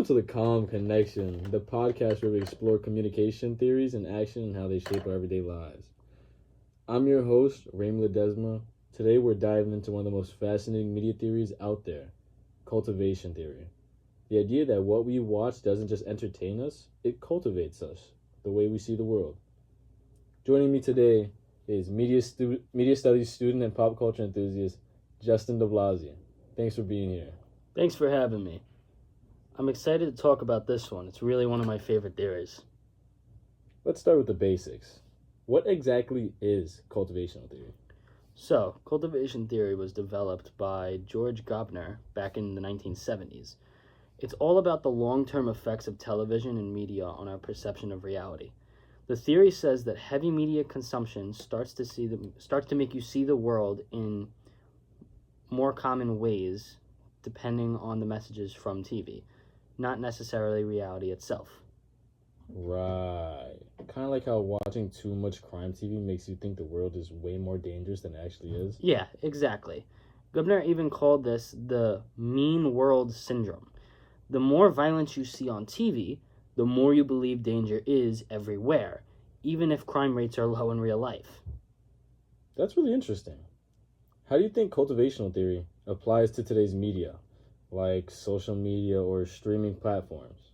to the Calm Connection, the podcast where we explore communication theories and action and how they shape our everyday lives. I'm your host, Raym Ledesma. Today we're diving into one of the most fascinating media theories out there, cultivation theory. The idea that what we watch doesn't just entertain us, it cultivates us, the way we see the world. Joining me today is media studies student and pop culture enthusiast, Justin de Blasi. Thanks for being here. Thanks for having me. I'm excited to talk about this one. It's really one of my favorite theories. Let's start with the basics. What exactly is cultivational theory? So, cultivation theory was developed by George Gobner back in the 1970s. It's all about the long-term effects of television and media on our perception of reality. The theory says that heavy media consumption starts to make you see the world in more common ways depending on the messages from TV, not necessarily reality itself. Right. Kind of like how watching too much crime TV makes you think the world is way more dangerous than it actually is. Yeah, exactly. Gubner even called this the mean world syndrome. The more violence you see on TV, the more you believe danger is everywhere, even if crime rates are low in real life. That's really interesting. How do you think cultivational theory applies to today's media, like social media or streaming platforms?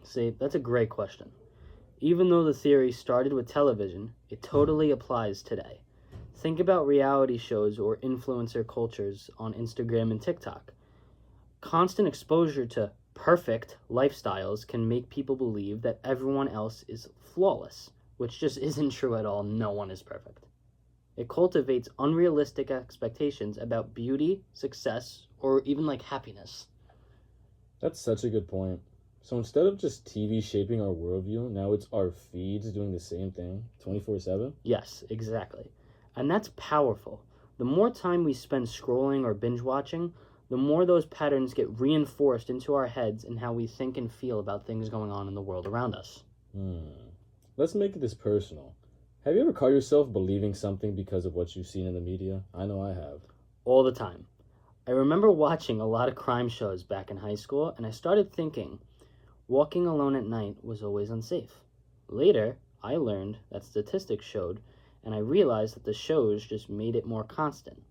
See, that's a great question. Even though the theory started with television, it totally applies today. Think about reality shows or influencer cultures on Instagram and TikTok. Constant exposure to perfect lifestyles can make people believe that everyone else is flawless, which just isn't true at all. No one is perfect. It cultivates unrealistic expectations about beauty, success, or even like happiness. That's such a good point. So instead of just TV shaping our worldview, now it's our feeds doing the same thing 24/7? Yes, exactly. And that's powerful. The more time we spend scrolling or binge watching, the more those patterns get reinforced into our heads and how we think and feel about things going on in the world around us. Let's make this personal. Have you ever caught yourself believing something because of what you've seen in the media? I know I have. All the time. I remember watching a lot of crime shows back in high school, and I started thinking walking alone at night was always unsafe. Later, I learned that statistics showed, and I realized that the shows just made it more constant.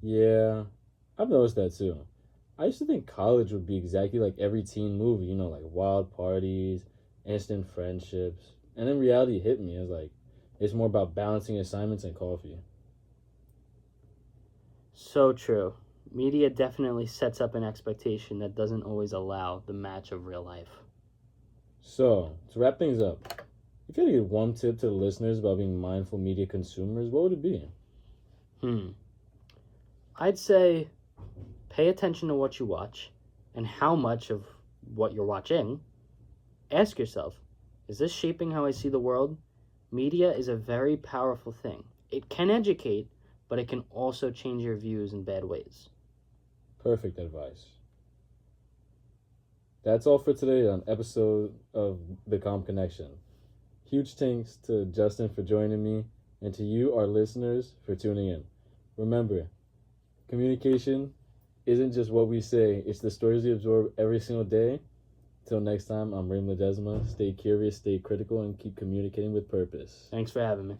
Yeah, I've noticed that too. I used to think college would be exactly like every teen movie, like wild parties, instant friendships. And then reality hit me. It's more about balancing assignments and coffee. So true. Media definitely sets up an expectation that doesn't always allow the match of real life. So, to wrap things up, if you had to give one tip to the listeners about being mindful media consumers, what would it be? I'd say pay attention to what you watch and how much of what you're watching. Ask yourself, is this shaping how I see the world? Media is a very powerful thing. It can educate, but it can also change your views in bad ways. Perfect advice. That's all for today on episode of The Calm Connection. Huge thanks to Justin for joining me and to you, our listeners, for tuning in. Remember, communication isn't just what we say, it's the stories we absorb every single day. Till next time, I'm Raym Ledesma. Stay curious, stay critical, and keep communicating with purpose. Thanks for having me.